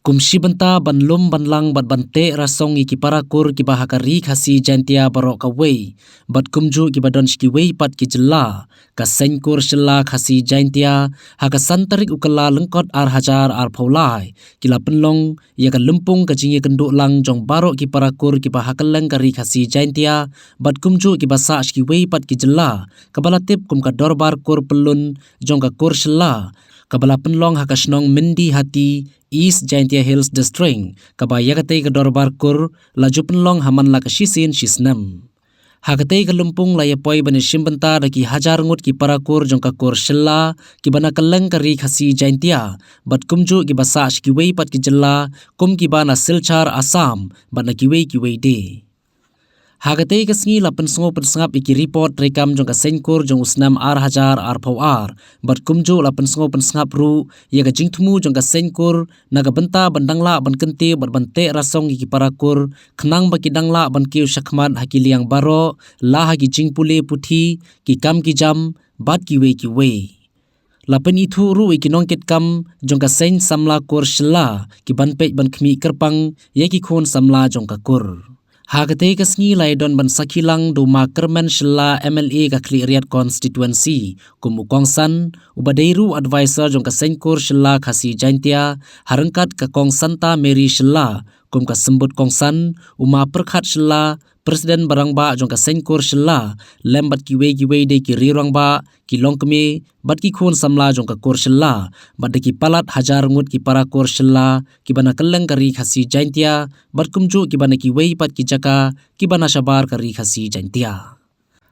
Kumsi benta banlum banlang bat bante rasong iki parakur ki bahakari khasi jantia barok kawei bat kumju ki badon skiwei pat ki jela ka senkur shela khasi jantia haka santarik ukala lengkot ar hajar ar paulai kila penlong ya ka lempung ka jingi kenduk lang jong barok ki parakur ki bahakaleng kari khasi jantia bat kumju ki basa skiwei pat ki jela kabalatip kum ka dorbar kur pelun jong ka kur shela kabala penlong haka snong mendi hati East Jaintia Hills District kabaya katay ka dorbar kur laju penlong haman la kashisin shisnam hakatay ka lumpung layapoy bani shimbanta daki hajar ngut ki parakur jong ka kur shilla ki bana kaleng kari khasi Jaintia bat kumju ki basa shkiwei pat ki jella kum ki bana silchar Assam bat na kiwei de Hagatay kasngi lapan sengo pensengap iki report rekam jong ka senkur jong usnam ar hajar ar pau ar bat kumjo lapan sengo pensengap ru ya ka jingtumu jong ka senkur naga benta bandangla ban kenti bat bante rasong iki parakur kenang baki dangla ban kiu syakmat haki liang baro la haki jingpule puthi ki kam ki jam bat ki wei lapan itu ru iki nongket kam jong ka sen samla kur shela ki ban pej ban khmi kerpang ya ki khon samla jong ka kur Hagatay kasngi laydon ban sakilang duma kermen shela MLA ka Kliriat constituency kumukongsan ubadeiru advisor jong ka senkur shela khasi Jaintia harengkat ka kongsanta Mary shela kum ka sembut kongsan uma perkhat shela Presiden barangba jong ka senkur shela lembat kiwei de ki rirang ba ki longkeme bat ki khon samla jong ka kur shela bat de ki palat hajar ngut ki parakur shela ki bana keleng kari khasi Jaintia bat kumju ki bana kiwei pat ki jaka ki bana shabar kari khasi Jaintia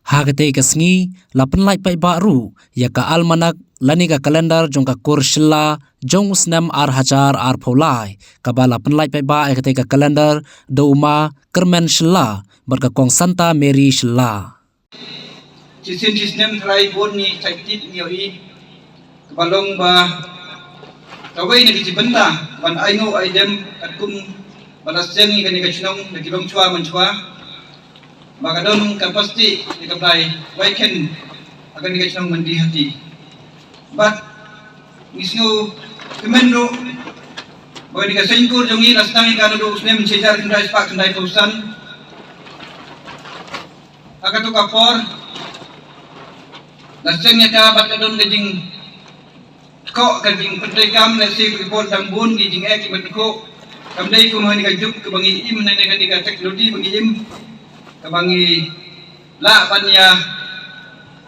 Hagatay kasngi lapan lai pai baru ya ka almanak lani ka kalendar jong ka kur shela jong usnam ar hajar ar paulai kabala penlai pai ba ya ka kalendar dauma kermen shela bar ka kong santa Mary shela Cisin sistem try bon ni sakit ni oi kabalong ba kawai na benda ban aino aidem atkum balas jengi kani kachinong nagilong chua manchua Magadon kan pasti dikaplay weekend akan dikacang mandi hati. But misno kemendo boleh dikasengkur jongi lastang ikan do usne mencejar kendai spak kendai pausan. Akato kapor lastangnya ka batadon gajing kok gajing pendegam nasi report dambun gajing ek ibadko kamdai ko mahani kajuk kebangi im nane kan teknologi bangi im kabangi la banya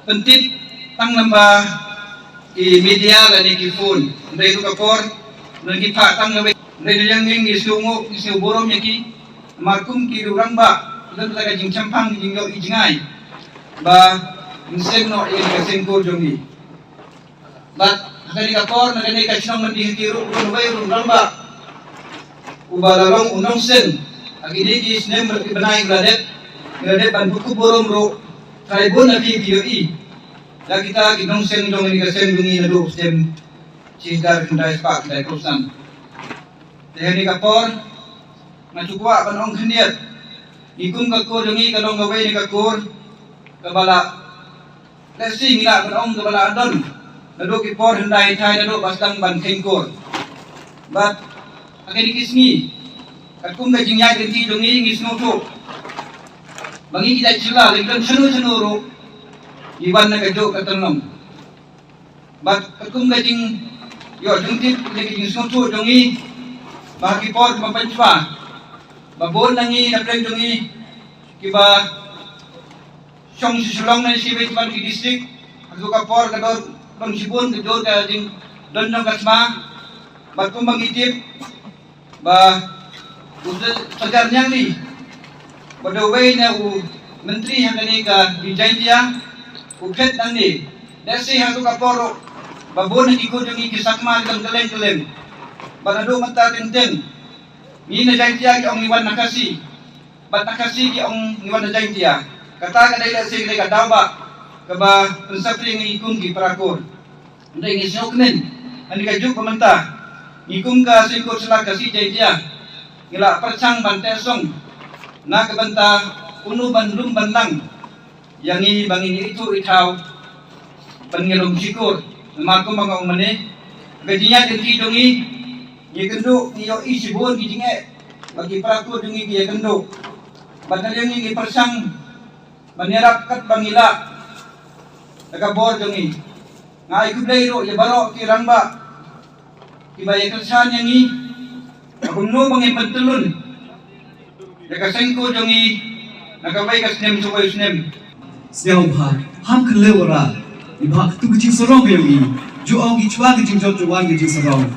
pentit tang lamba di media lani ki phone ndai tu kapor ngi pha tang ngabe ndai yang ngi sungo isu borom yaki markum ki durang ba dan laga jing champang jing yo ijngai ba insem no yang ka sengkor jongi ba hari kapor nagani ka chinong mandi hiru ron bai ron lamba ubalalong unong sen agidi ki snem benai gladet Ngade ban buku borom ro tribun na PPOE la kita ginong sen dong ni kasen dungi na do stem cigar kendai spak dai kosan tehni kapor na chukwa banong khendiat ikum ka ko dungi kalong gawai ni kakor kabala lesi ngila banong kabala adon na do kipor hendai thai na do bastang ban khengkor bat akeni kisni kakum ka jingyai genti dungi ngisno to Bangi kita cila lingkran senu ro iwan na kajo katanong bat kakum gajing yo jungtip lagi sutu jongi bagi pot mapanchwa babon nangi na pleng jongi kiba song sisulong na sibe man ki district azu ka por kador bang sibun kador ka jing dondong kasma bat kum bangitip ba udah sejarnya ni Badaway na menteri yang kani ka di Jaintia ukhet nang ni desi hang ka poro babon ni ko jongi kisakma kang keleng banado mata tenten ni na Jaintia ki ong niwan nakasi bat nakasi ki ong niwan na Jaintia kata ka dai desi ka dawa ka ba pensapri ng ikum ki parakor ndai ni snoknen ani ka juk pamanta ikum ka singkot sila kasi Jaintia ngila percang bantesong na kabanta puno bandung bandang yang ini bangi itu itaw pangilong sikur makum mga umane gajinya denti dongi Ye kendo iyo isibon gidinge bagi praku dungi ye kendo. Banalyang yung iparsang manirakat bangila nagabor dungi. Nga ikublay ro ye baro kirangba. Kibaya kalsan yang i agunlo bang ipantelun. Nakasengko dungi nakabay kasnem subay snem. Siang bah, ham kelewara. Ibah tu kecil sorong yang i. Juang ichwa kecil jauh juang kecil sorong.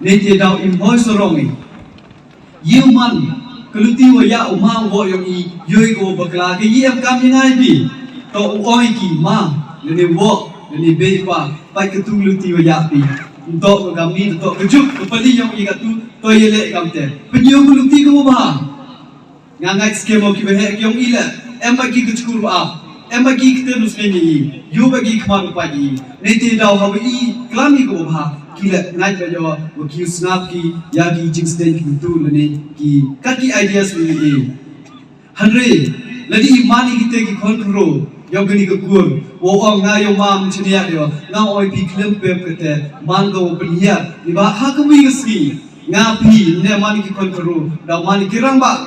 Nanti daw imboy sorong i. Yuman keluti wa ya umang wo yang i yoi go bakla ke yem kam yang ai bi. To uoi ki ma lene wo lene be pa pai ketung luti wa ya bi. Untuk kami untuk kejuk kepali yang i katu to yele kamte. Penyu luti ko ba. Ngangai skemo ki behe yang ila em bagi kecukur ba. Em bagi kita nusneni yu bagi kemar pagi nanti daw hawi klami ko ba kila ngai ba yo ki snap ki ya ki jingsten ki tu lene ki kaki ideas ni hanre ladi mani kita ki kontrol yo gani ko kur wo ong na yo mam chnia yo na oi pi klem pe kete man go penia ni ba ha kami ngi nga pi ne mani ki kontrol daw mani kirang ba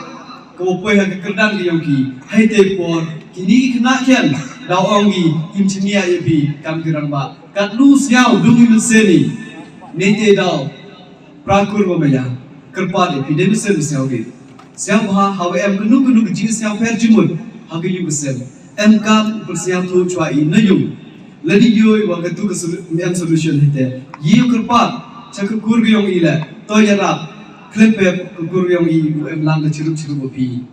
ko poi ha kedang ki yo ki hai te por kini kena kian daw ongi imchinia yepi kam kirang ba kat lu siau dungi meseni nete daw prakur mamaya kerpa de pide mesen siau ge siau ha hawe em gnu ji siau per jimut ha ge yu mesen em kam persiam tu chwa i nayu ladi yoy wa gatu em solution hete yu kerpa chakur ge yong ila to yarap klepe kur yong i em lang chirup opi